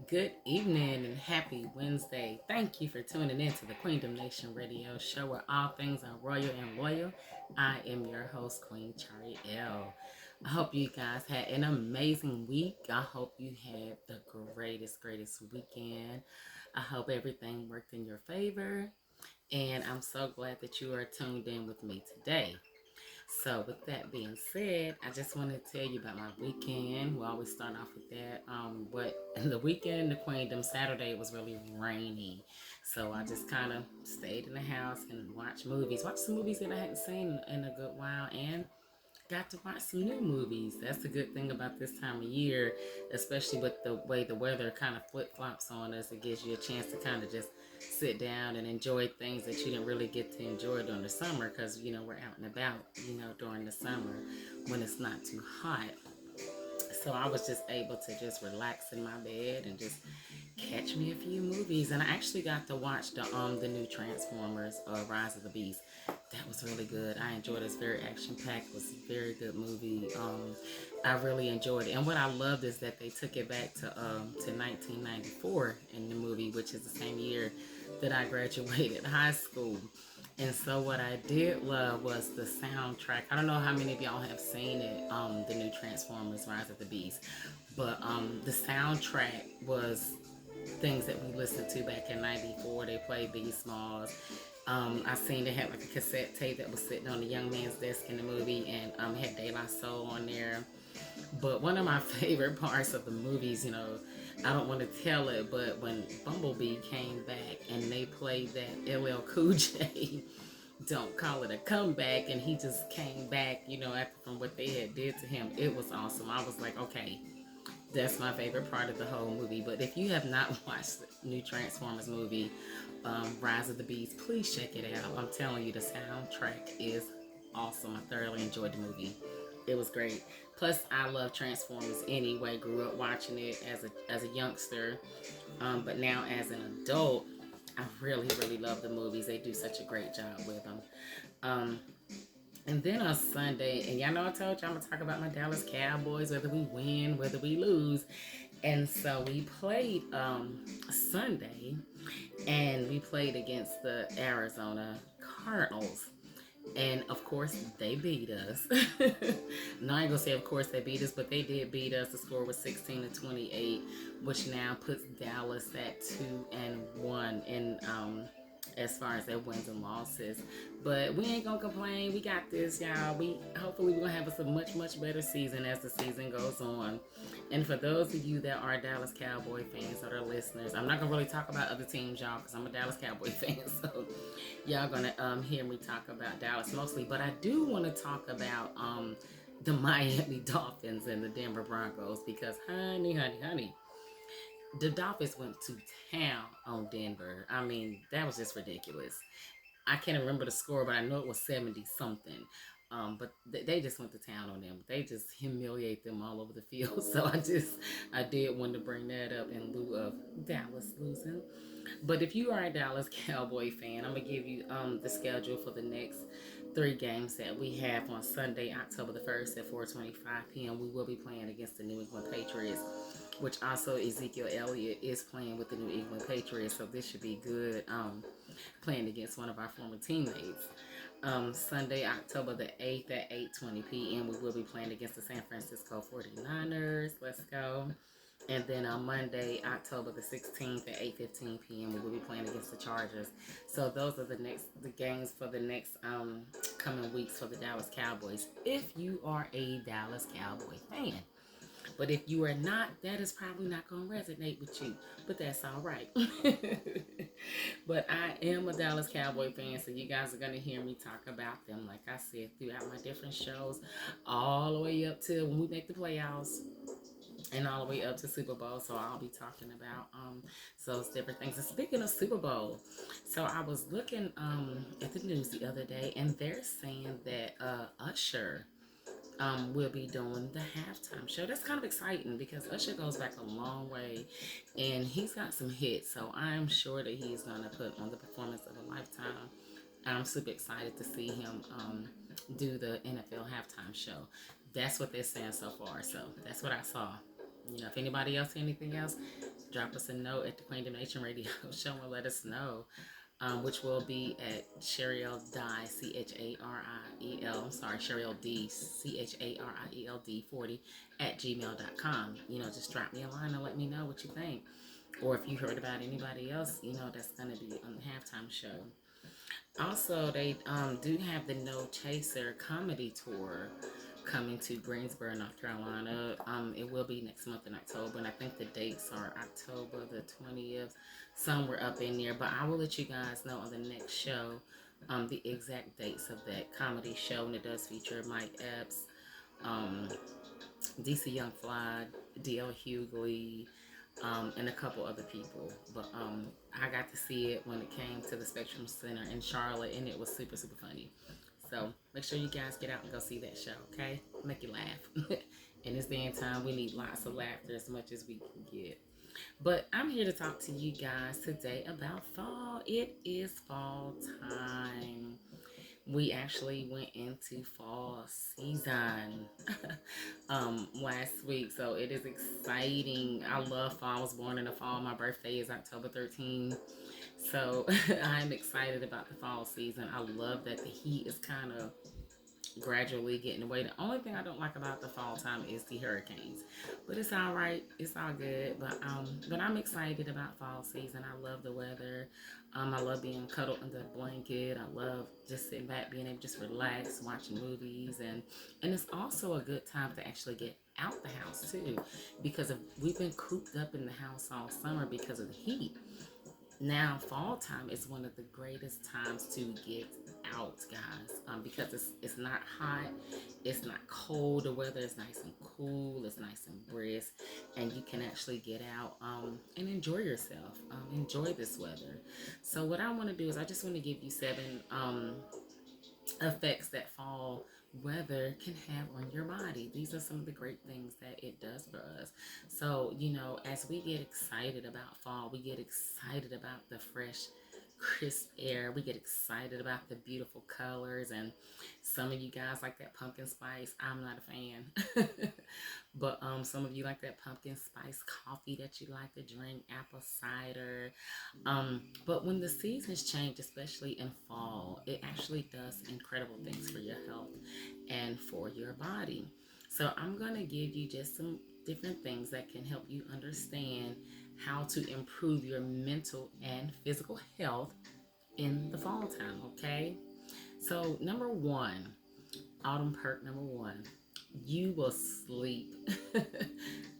Good evening and happy Wednesday. Thank you for tuning in to the QueendomNation radio show where all things are royal and loyal. I am your host, Queen Chari L. I hope you guys had an amazing week. I hope you had the greatest weekend. I hope everything worked in your favor. And I'm so glad that you are tuned in with me today. So, with that being said, I just want to tell you about my weekend. We always start off with that. But the weekend, the Queendom Saturday was really rainy, so I just kind of stayed in the house and watched movies. Watched some movies that I hadn't seen in a good while, and got to watch some new movies. That's the good thing about this time of year, especially with the way the weather kind of flip flops on us. It gives you a chance to kind of just sit down and enjoy things that you didn't really get to enjoy during the summer because, we're out and about, during the summer when it's not too hot. So I was just able to just relax in my bed and just catch me a few movies. And I actually got to watch the new Transformers, Rise of the Beast. That was really good. I enjoyed it. It's very action packed. It was a very good movie. I really enjoyed it. And what I loved is that they took it back to 1994 in the movie, which is the same year that I graduated high school. And so what I did love was the soundtrack. I don't know how many of y'all have seen it, the new Transformers Rise of the Beast. But the soundtrack was things that we listened to back in 94. They played Biggie Smalls. I seen they had like a cassette tape that was sitting on the young man's desk in the movie and had De La Soul on there. But one of my favorite parts of the movies, I don't want to tell it, but when Bumblebee came back and they played that LL Cool J, Don't Call It a Comeback, and he just came back, after from what they had did to him, it was awesome. I was like, okay, that's my favorite part of the whole movie. But if you have not watched the new Transformers movie, Rise of the Beast, please check it out. I'm telling you, the soundtrack is awesome. I thoroughly enjoyed the movie. It was great. Plus, I love Transformers anyway. Grew up watching it as a youngster, but now as an adult, I really love the movies. They do such a great job with them. Um, and then on Sunday, and y'all know I told you I'm gonna talk about my Dallas Cowboys, whether we win, whether we lose. And so we played Sunday, and we played against the Arizona Cardinals. And of course, they beat us. No, I ain't gonna say of course they beat us, but they did beat us. The score was 16-28, which now puts Dallas at 2-1 in as far as their wins and losses. But we ain't gonna complain. We got this, y'all. We hopefully we're gonna have us a much better season as the season goes on. And for those of you that are Dallas Cowboy fans or listeners, I'm not gonna really talk about other teams, y'all, because I'm a Dallas Cowboy fan. So y'all gonna hear me talk about Dallas mostly. But I do want to talk about the Miami Dolphins and the Denver Broncos because honey, the Dolphins went to town on Denver. I mean, that was just ridiculous. I can't remember the score, but I know it was 70 something. But they just went to town on them. They just humiliate them all over the field. So I did want to bring that up in lieu of Dallas losing. But if you are a Dallas Cowboy fan, I'm gonna give you the schedule for the next 3 games that we have on Sunday, October the 1st at 4:25 p.m. We will be playing against the New England Patriots, which also Ezekiel Elliott is playing with the New England Patriots, so this should be good. Playing against one of our former teammates. Sunday, October the 8th at 8:20 p.m. We will be playing against the San Francisco 49ers. Let's go. And then on Monday, October the 16th at 8:15 p.m., we will be playing against the Chargers. So those are the games for the next coming weeks for the Dallas Cowboys. If you are a Dallas Cowboy fan. But if you are not, that is probably not going to resonate with you. But that's all right. But I am a Dallas Cowboy fan, so you guys are going to hear me talk about them, like I said, throughout my different shows, all the way up to when we make the playoffs and all the way up to Super Bowl. So I'll be talking about those different things. And speaking of Super Bowl, so I was looking at the news the other day, and they're saying that Usher will be doing the halftime show. That's kind of exciting because Usher goes back a long way and he's got some hits. So I'm sure that he's going to put on the performance of a lifetime. I'm super excited to see him do the NFL halftime show. That's what they're saying so far. So that's what I saw. If anybody else see anything else, drop us a note at the QueendomNation Radio Show and let us know. Which will be at Chariel Die, Chariel, I'm sorry, Chariel D, Charield 40 at gmail.com. Just drop me a line and let me know what you think. Or if you heard about anybody else, that's going to be on the halftime show. Also, they do have the No Chaser comedy tour coming to Greensboro, North Carolina. It will be next month in October, and I think the dates are October the 20th, somewhere up in there. But I will let you guys know on the next show the exact dates of that comedy show, and it does feature Mike Epps, DC Young Fly, DL Hughley, and a couple other people. But I got to see it when it came to the Spectrum Center in Charlotte, and it was super, super funny. So make sure you guys get out and go see that show, okay? Make you laugh. In this day and time, we need lots of laughter as much as we can get. But I'm here to talk to you guys today about fall. It is fall time. We actually went into fall season last week, so it is exciting. I love fall. I was born in the fall. My birthday is October 13th, so I'm excited about the fall season. I love that the heat is kind of gradually getting away. The only thing I don't like about the fall time is the hurricanes, but it's all right. It's all good. But I'm excited about fall season. I love the weather. I love being cuddled under a blanket. I love just sitting back, being able to just relax, watching movies, and it's also a good time to actually get out the house too, because we've been cooped up in the house all summer because of the heat. Now fall time is one of the greatest times to get out, guys, because it's not hot, it's not cold, the weather is nice and cool, it's nice and brisk, and you can actually get out and enjoy yourself, enjoy this weather. So what I want to do is I just want to give you 7 effects that fall weather can have on your body. These are some of the great things that it does for us. So, as we get excited about fall, we get excited about the fresh, crisp air. We get excited about the beautiful colors. And some of you guys like that pumpkin spice. I'm not a fan. But some of you like that pumpkin spice coffee that you like to drink, apple cider. But when the seasons change, especially in fall, it actually does incredible things for your health and for your body. So I'm going to give you just some different things that can help you understand how to improve your mental and physical health in the fall time, okay? So number 1, autumn perk number 1, you will sleep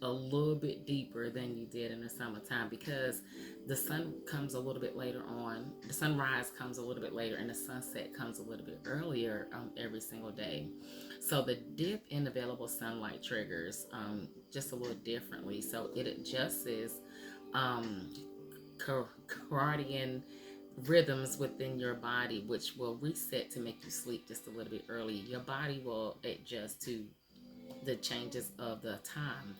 a little bit deeper than you did in the summertime because the sun comes a little bit later on. The sunrise comes a little bit later and the sunset comes a little bit earlier every single day. So the dip in available sunlight triggers just a little differently. So it adjusts um, circadian rhythms within your body, which will reset to make you sleep just a little bit early. Your body will adjust to the changes of the time,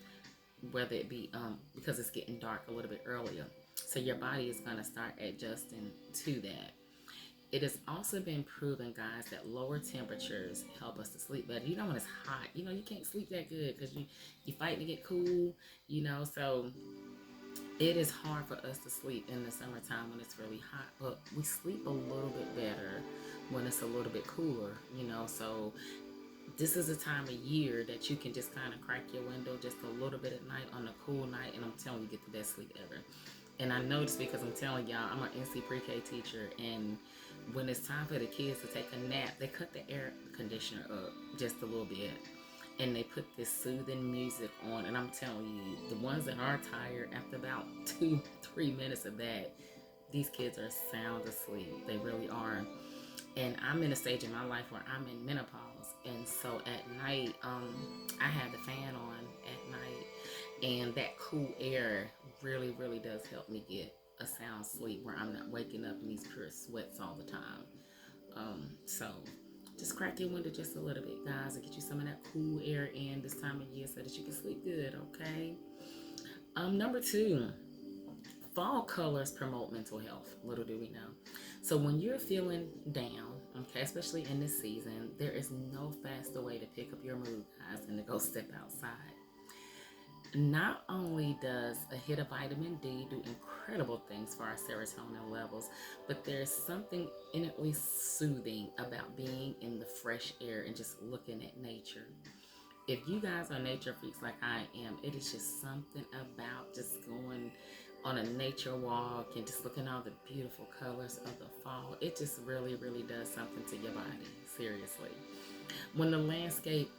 whether it be because it's getting dark a little bit earlier. So your body is going to start adjusting to that. It has also been proven, guys, that lower temperatures help us to sleep better. When it's hot, you can't sleep that good because you fight to get cool, so it is hard for us to sleep in the summertime when it's really hot, but we sleep a little bit better when it's a little bit cooler, so this is a time of year that you can just kind of crack your window just a little bit at night on a cool night, and I'm telling you, get the best sleep ever. And I know this because I'm telling y'all, I'm an NC pre-K teacher, and when it's time for the kids to take a nap, they cut the air conditioner up just a little bit, and they put this soothing music on, and I'm telling you, the ones that are tired, after about 2-3 minutes of that, these kids are sound asleep. They really are. And I'm in a stage in my life where I'm in menopause, and so at night I have the fan on at night, and that cool air really, really does help me get a sound sleep where I'm not waking up in these pure sweats all the time. So just crack your window just a little bit, guys, and get you some of that cool air in this time of year so that you can sleep good, okay? Number 2, fall colors promote mental health. Little do we know. So when you're feeling down, okay, especially in this season, there is no faster way to pick up your mood, guys, than to go step outside. Not only does a hit of vitamin D do incredible things for our serotonin levels, but there's something innately soothing about being in the fresh air and just looking at nature. If you guys are nature freaks like I am, it is just something about just going on a nature walk and just looking at all the beautiful colors of the fall. It just really, really does something to your body, seriously. When the landscape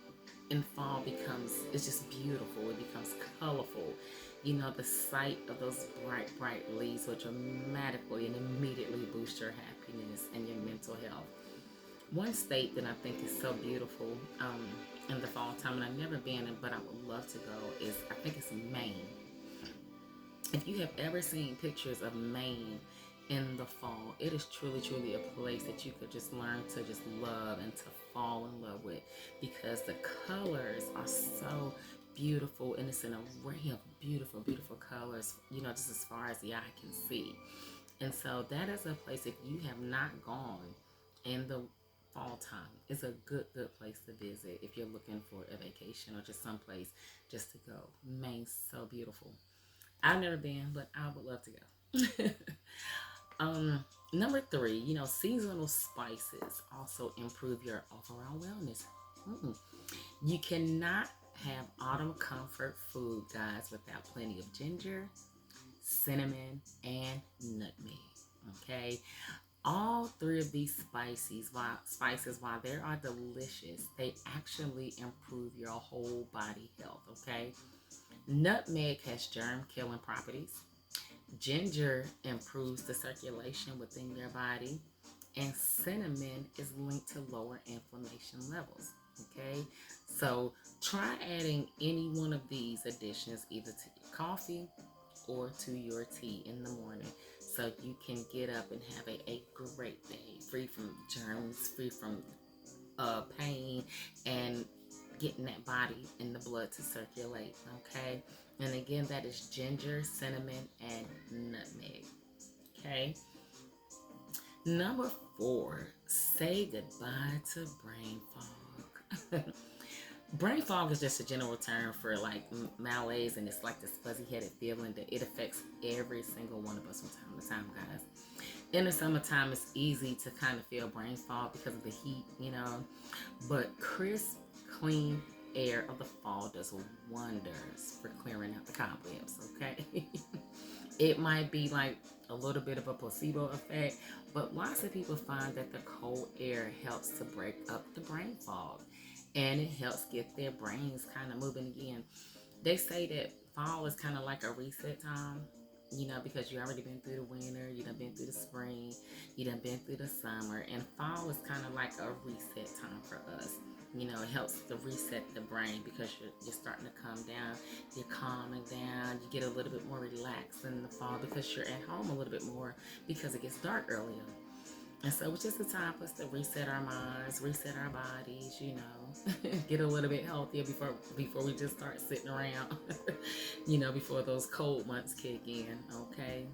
in fall becomes, it's just beautiful, it becomes colorful. You know, the sight of those bright, bright leaves will dramatically and immediately boost your happiness and your mental health. One state that I think is so beautiful in the fall time, and I've never been, but I would love to go, is I think it's Maine. If you have ever seen pictures of Maine in the fall, it is truly, truly a place that you could just learn to just love and to fall in love with, because the colors are so beautiful and it's an array of beautiful, beautiful colors, you know, just as far as the eye can see. And so that is a place, if you have not gone in the fall time, it's a good, good place to visit if you're looking for a vacation or just someplace just to go. Maine's so beautiful. I've never been, but I would love to go. um, Number three, you know, seasonal spices also improve your overall wellness. Mm. You cannot have autumn comfort food, guys, without plenty of ginger, cinnamon, and nutmeg. Okay, all three of these spices, while they are delicious, they actually improve your whole body health. Okay, nutmeg has germ killing properties. Ginger improves the circulation within your body, and cinnamon is linked to lower inflammation levels. Okay, so try adding any one of these additions either to your coffee or to your tea in the morning, so you can get up and have a great day free from germs, free from pain, and getting that body in the blood to circulate. Okay, and again, that is ginger, cinnamon, and nutmeg. Okay, number four, say goodbye to brain fog. Brain fog is just a general term for like malaise, and it's like this fuzzy headed feeling that it affects every single one of us from time to time, guys. In the summertime, it's easy to kind of feel brain fog because of the heat, you know, but crisp, clean air of the fall does wonders for clearing out the cobwebs, okay? It might be like a little bit of a placebo effect, but lots of people find that the cold air helps to break up the brain fog and it helps get their brains kind of moving again. They say that fall is kind of like a reset time, you know, because you already been through the winter, you done been through the spring, you done been through the summer, and fall is kind of like a reset time for us. You know, it helps to reset the brain because you're starting to calm down, you're calming down, you get a little bit more relaxed in the fall because you're at home a little bit more because it gets dark earlier. And so it's just a time for us to reset our minds, reset our bodies, you know, get a little bit healthier before we just start sitting around, you know, before those cold months kick in. Okay.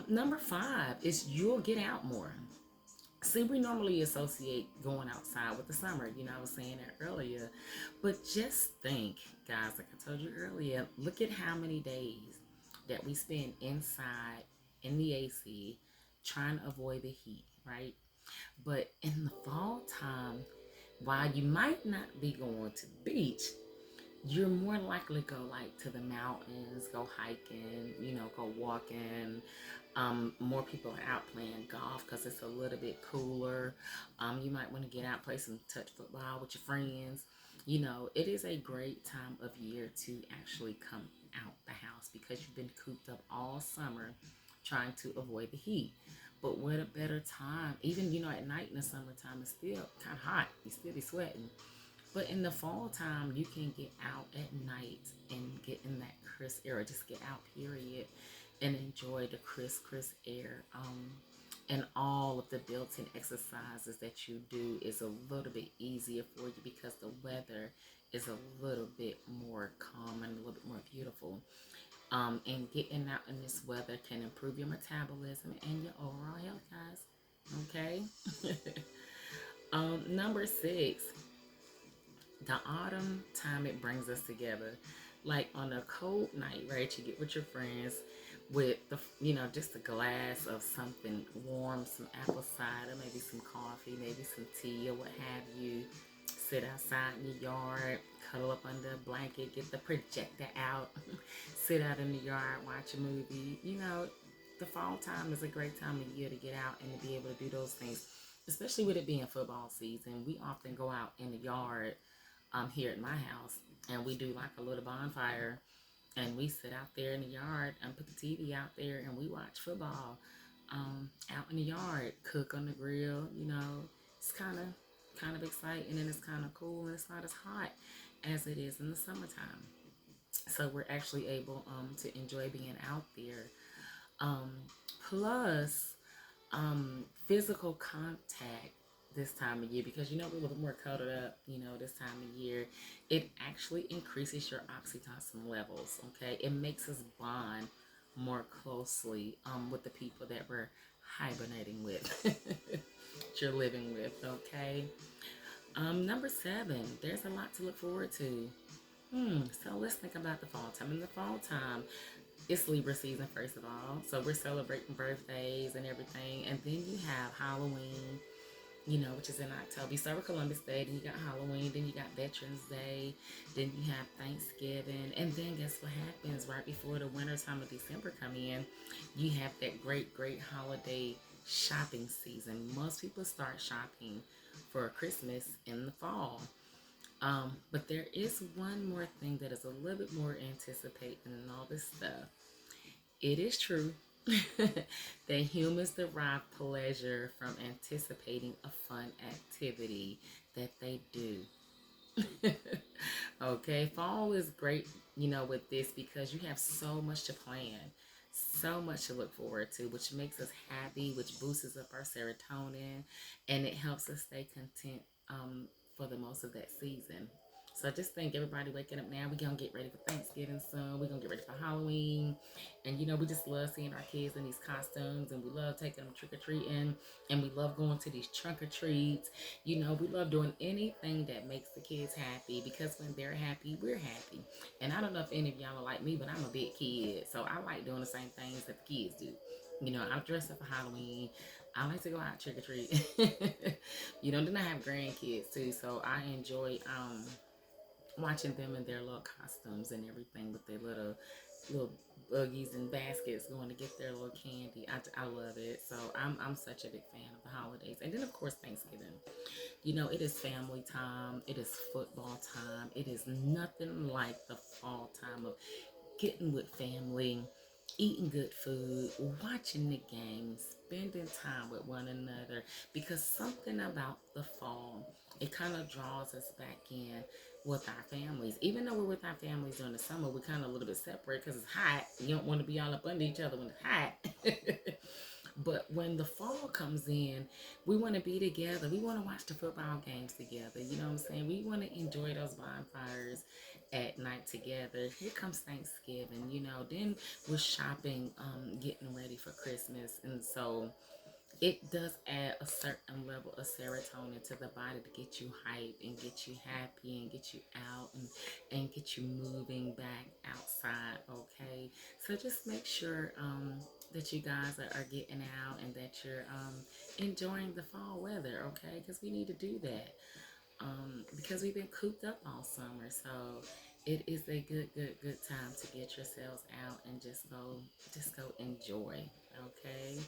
Number five is you'll get out more. See, we normally associate going outside with the summer. You know, I was saying that earlier. But just think, guys, like I told you earlier, look at how many days that we spend inside in the AC trying to avoid the heat, right? But in the fall time, while you might not be going to the beach, you're more likely to go like to the mountains, go hiking, you know, go walking. More people are out playing golf because it's a little bit cooler. You might want to get out, play some touch football with your friends. You know, it is a great time of year to actually come out the house because you've been cooped up all summer trying to avoid the heat. But what a better time, even, you know, at night in the summertime, it's still kind of hot. You still be sweating. But in the fall time, you can get out at night and get in that crisp air, or just get out, period, and enjoy the crisp, crisp air. And all of the built-in exercises that you do is a little bit easier for you because the weather is a little bit more calm and a little bit more beautiful. And getting out in this weather can improve your metabolism and your overall health, guys. Okay. Number six, the autumn time, it brings us together. like on a cold night, right? You get with your friends with the, just a glass of something warm, some apple cider, maybe some coffee, maybe some tea or what have you. Sit outside in your yard, cuddle up under a blanket, get the projector out, sit out in the yard, watch a movie. The fall time is a great time of year to get out and to be able to do those things, especially with it being football season. We often go out in the yard here at my house, and we do like a little bonfire, and we sit out there in the yard and put the TV out there, and we watch football out in the yard, cook on the grill. It's kind of exciting, and it's kind of cool, and it's not as hot as it is in the summertime. So we're actually able to enjoy being out there. Um, Plus, physical contact this time of year, because we're a little bit more cuddled up, this time of year, it actually increases your oxytocin levels. Okay, it makes us bond more closely with the people that we're hibernating with, that you're living with. Okay. Number 7, there's a lot to look forward to. So let's think about the fall time. In the fall time, it's Libra season, first of all. So we're celebrating birthdays and everything. And then you have Halloween, which is in October. You start with Columbus Day, then you got Halloween, then you got Veterans Day, then you have Thanksgiving. And then guess what happens right before the winter time of December come in? You have that great, great holiday shopping season. Most people start shopping for Christmas in the fall. But there is one more thing that is a little bit more anticipating than all this stuff. It is true that humans derive pleasure from anticipating a fun activity that they do. Okay, fall is great, with this because you have so much to plan, so much to look forward to, which makes us happy, which boosts up our serotonin, and it helps us stay content for the most of that season. So I just think everybody waking up now, we're going to get ready for Thanksgiving soon. We're going to get ready for Halloween. And, we just love seeing our kids in these costumes. And we love taking them trick-or-treating. And we love going to these trunk-or-treats. We love doing anything that makes the kids happy. Because when they're happy, we're happy. And I don't know if any of y'all are like me, but I'm a big kid. So I like doing the same things that the kids do. I'm dressed up for Halloween. I like to go out trick-or-treat. Then I have grandkids too. So I enjoy watching them in their little costumes and everything with their little buggies and baskets going to get their little candy. I love it. So I'm such a big fan of the holidays. And then of course Thanksgiving. It is family time. It is football time. It is nothing like the fall time of getting with family, eating good food, watching the games, spending time with one another. Because something about the fall, it kind of draws us back in with our families. Even though we're with our families during the summer, we're kind of a little bit separate because it's hot. You don't want to be all up under each other when it's hot. But when the fall comes in, we want to be together. We want to watch the football games together. You know what I'm saying? We want to enjoy those bonfires at night together. Here comes Thanksgiving, then we're shopping, getting ready for Christmas. And so it does add a certain level of serotonin to the body to get you hyped and get you happy and get you out and get you moving back outside. Okay, so just make sure that you guys are getting out and that you're enjoying the fall weather. Okay, because we need to do that because we've been cooped up all summer. So it is a good time to get yourselves out and just go enjoy. Okay.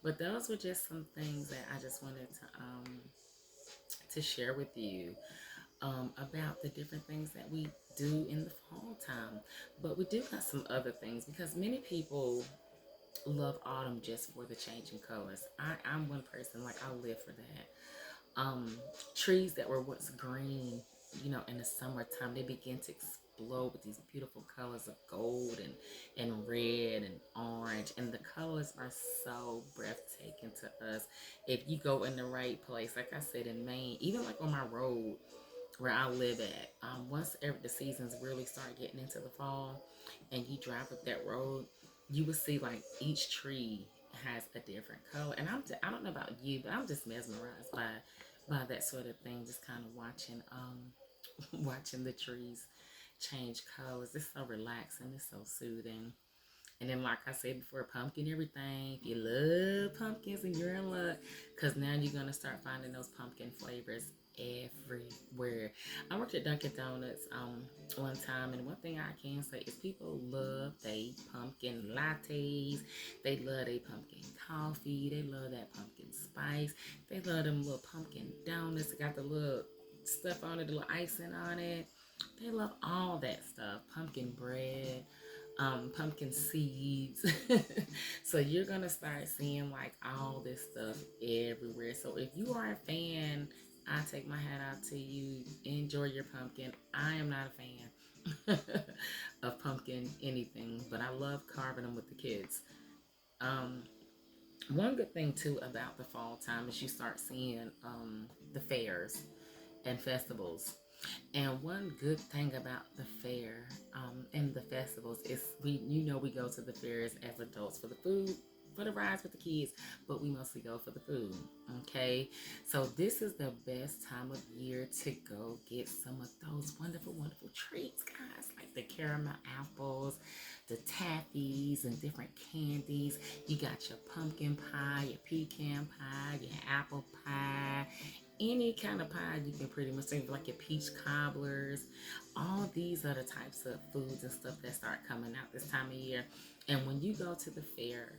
But those were just some things that I just wanted to share with you about the different things that we do in the fall time. But we do got some other things because many people love autumn just for the changing colors. I'm one person, like I live for that. Trees that were once green, in the summertime, they begin to explode with these beautiful colors of gold and red and orange. And the colors are so breathtaking to us. If you go in the right place, like I said, in Maine, even like on my road where I live at, once the seasons really start getting into the fall and you drive up that road, you will see like each tree has a different color. And I don't know about you, but I'm just mesmerized by that sort of thing, just kind of watching watching the trees change colors. It's so relaxing. It's so soothing. And then, like I said before, pumpkin everything. If you love pumpkins and you're in luck, because now you're going to start finding those pumpkin flavors everywhere. I worked at Dunkin' Donuts one time, and one thing I can say is people love they pumpkin lattes. They love they pumpkin coffee. They love that pumpkin spice. They love them little pumpkin donuts. They got the little stuff on it, the little icing on it. They love all that stuff. Pumpkin bread, pumpkin seeds. So you're gonna start seeing like all this stuff everywhere. So if you are a fan, I take my hat out to you. Enjoy your pumpkin. I am not a fan of pumpkin anything, but I love carving them with the kids. Um, One good thing too about the fall time is you start seeing the fairs and festivals. And one good thing about the fair and the festivals is we go to the fairs as adults for the food, for the rides with the kids, but we mostly go for the food. Okay, so this is the best time of year to go get some of those wonderful, wonderful treats, guys, like the caramel apples, the taffies, and different candies. You got your pumpkin pie, your pecan pie, your apple pie, any kind of pie you can pretty much think, like your peach cobblers. All these are the types of foods and stuff that start coming out this time of year. And when you go to the fair,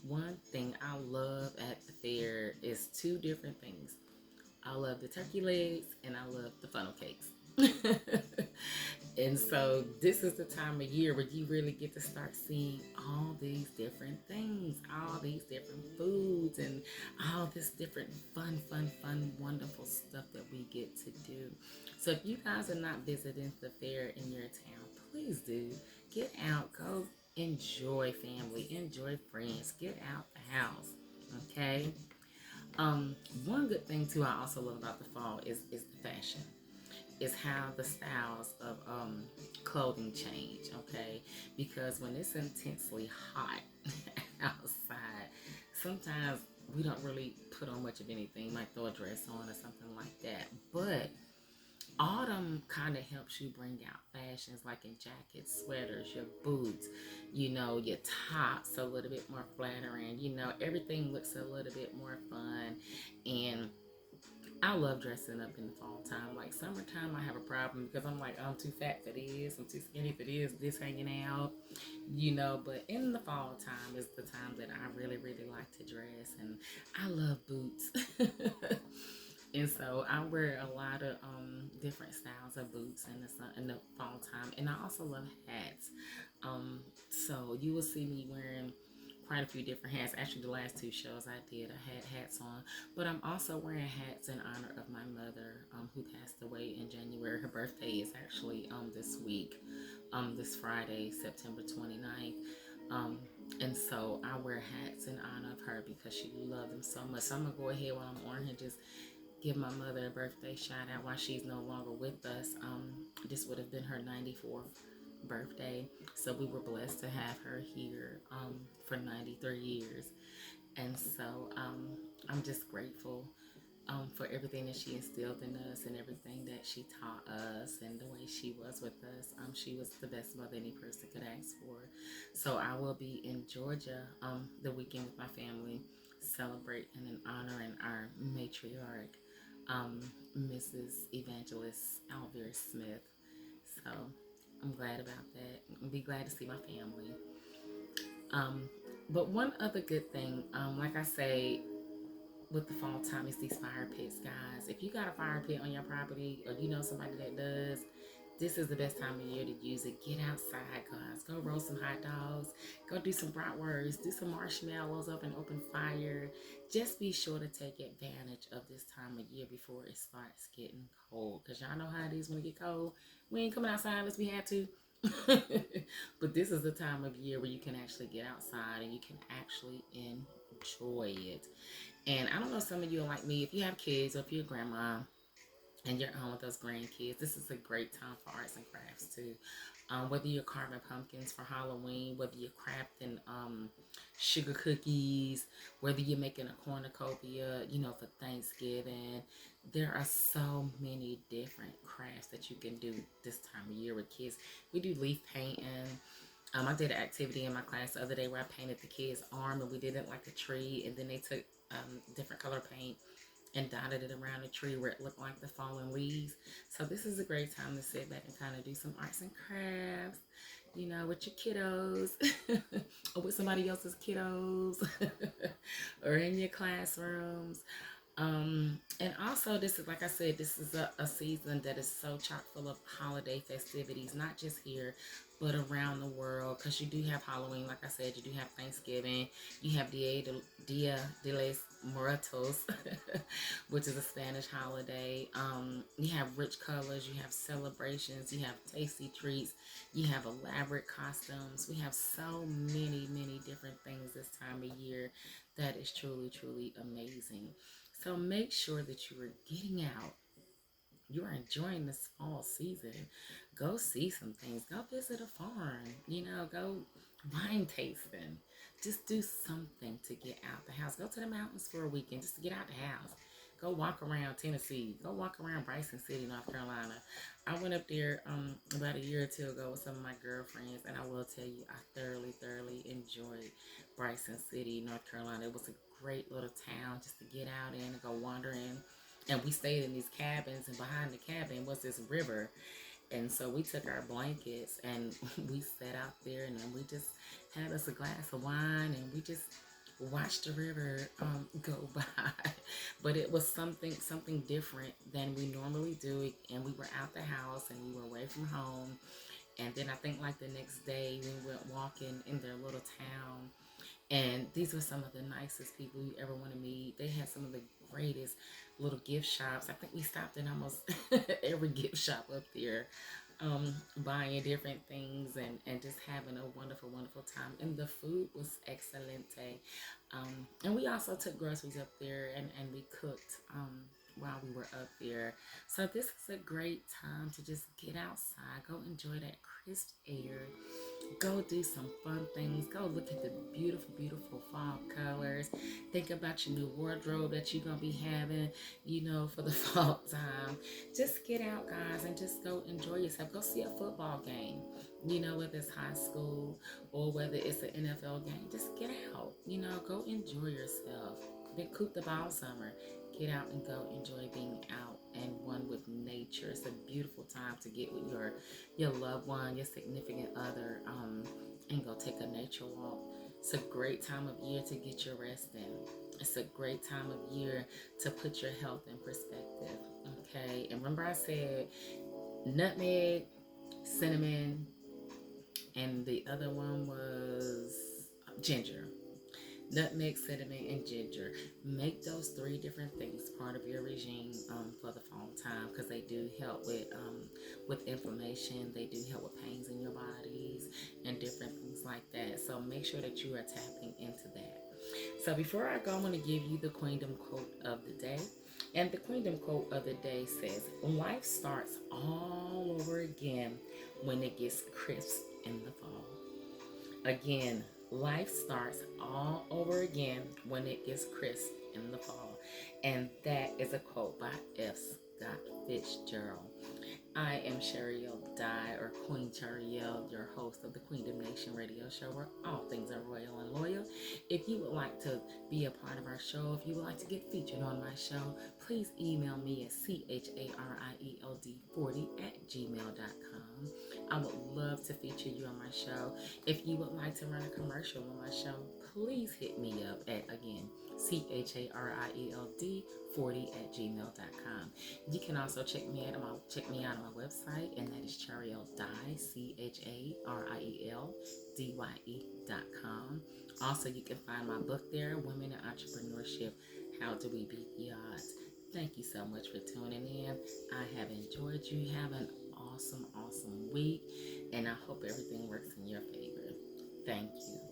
one thing I love at the fair is two different things. I love the turkey legs and I love the funnel cakes. And so this is the time of year where you really get to start seeing all these different things, all these different foods, and all this different fun, wonderful stuff that we get to do. So if you guys are not visiting the fair in your town, please do. Get out, go enjoy family, enjoy friends, get out the house. Okay? One good thing too I also love about the fall is the fashion. Is how the styles of clothing change, okay? Because when it's intensely hot outside, sometimes we don't really put on much of anything, like throw a dress on or something like that. But autumn kind of helps you bring out fashions like in jackets, sweaters, your boots, your tops a little bit more flattering, everything looks a little bit more fun. And I love dressing up in the fall time. Like summertime, I have a problem because I'm like, I'm too fat for this, I'm too skinny for this hanging out. But in the fall time is the time that I really, really like to dress, and I love boots. And so I wear a lot of different styles of boots in the fall time, and I also love hats. So you will see me wearing quite a few different hats. Actually, the last two shows I did, I had hats on, but I'm also wearing hats in honor of my mother, who passed away in January. Her birthday is actually this week, this Friday, September 29th. Um, and so I wear hats in honor of her because she loved them so much. So I'm gonna go ahead while I'm on here, just give my mother a birthday shout out while she's no longer with us. This would have been her 94th birthday. So we were blessed to have her here for 93 years. And so I'm just grateful for everything that she instilled in us and everything that she taught us and the way she was with us. She was the best mother any person could ask for. So I will be in Georgia the weekend with my family, celebrating and honoring our matriarch, Mrs. Evangelist Alvira Smith. So I'm glad about that. I'll be glad to see my family. Um, but one other good thing, like I say, with the fall time is these fire pits, guys. If you got a fire pit on your property or you know somebody that does, this is the best time of year to use it. Get outside, guys. Go roast some hot dogs. Go do some bratwursts. Do some marshmallows up an open fire. Just be sure to take advantage of this time of year before it starts getting cold. Because y'all know how it is when it get cold. We ain't coming outside unless we had to. But this is the time of year where you can actually get outside and you can actually enjoy it. And I don't know, some of you are like me. If you have kids or if you're a grandma and you're home with those grandkids, this is a great time for arts and crafts too. Whether you're carving pumpkins for Halloween, whether you're crafting sugar cookies, whether you're making a cornucopia, for Thanksgiving, There are so many different crafts that you can do this time of year with kids. We do leaf painting. I did an activity in my class the other day where I painted the kid's arm and we did it like a tree, and then they took different color paint and dotted it around the tree where it looked like the fallen leaves. So this is a great time to sit back and kind of do some arts and crafts, with your kiddos or with somebody else's kiddos or in your classrooms. And also, this is, like I said, this is a season that is so chock full of holiday festivities, not just here, but around the world. Because you do have Halloween, like I said, you do have Thanksgiving, you have Dia de los Muertos, which is a Spanish holiday. You have rich colors, you have celebrations, you have tasty treats, you have elaborate costumes. We have so many, many different things this time of year that is truly, truly amazing. So make sure that you are getting out. You are enjoying this fall season. Go see some things. Go visit a farm. Go wine tasting. Just do something to get out the house. Go to the mountains for a weekend just to get out the house. Go walk around Tennessee. Go walk around Bryson City, North Carolina. I went up there about a year or two ago with some of my girlfriends, and I will tell you, I thoroughly, thoroughly enjoyed Bryson City, North Carolina. It was a great little town just to get out in and go wandering. And we stayed in these cabins, and behind the cabin was this river. And so we took our blankets and we sat out there, and then we just had us a glass of wine, and we just watched the river go by. But it was something different than we normally do. And we were out the house and we were away from home. And then I think like the next day we went walking in their little town, and these were some of the nicest people you ever want to meet. They had some of the greatest little gift shops. I think we stopped in almost every gift shop up there, buying different things, and just having a wonderful, wonderful time. And the food was excellent. And we also took groceries up there, and we cooked while we were up there. So this is a great time to just get outside, go enjoy that crisp air, go do some fun things. Go look at the beautiful, beautiful fall colors. Think about your new wardrobe that you're going to be having, for the fall time. Just get out, guys, and just go enjoy yourself. Go see a football game, whether it's high school or whether it's an NFL game. Just get out, go enjoy yourself. Then coop the ball summer. Get out and go enjoy being out and one with nature. It's a beautiful time to get with your loved one, your significant other, and go take a nature walk. It's a great time of year to get your rest in. It's a great time of year to put your health in perspective. Okay, and remember I said nutmeg, cinnamon, and the other one was ginger. Nutmeg, cinnamon, and ginger. Make those three different things part of your regime for the fall time, because they do help with inflammation. They do help with pains in your bodies and different things like that. So make sure that you are tapping into that. So before I go, I'm going to give you the Queendom quote of the day. And the Queendom quote of the day says, "Life starts all over again when it gets crisp in the fall." Again, life starts all over again when it gets crisp in the fall. And that is a quote by F. Scott Fitzgerald. I am Shariel Dye, or Queen Shariel, your host of the Queendom Nation radio show, where all things are royal and loyal. If you would like to be a part of our show, if you would like to get featured on my show, please email me at charield40@gmail.com. I would love to feature you on my show. If you would like to run a commercial on my show, please hit me up at, again, charield40@gmail.com. You can also check me out on my website, and that is charieldy, charieldy.com. Also, you can find my book there, Women in Entrepreneurship: How Do We Beat the Odds? Thank you so much for tuning in. I have enjoyed you. Have an awesome, awesome week, and I hope everything works in your favor. Thank you.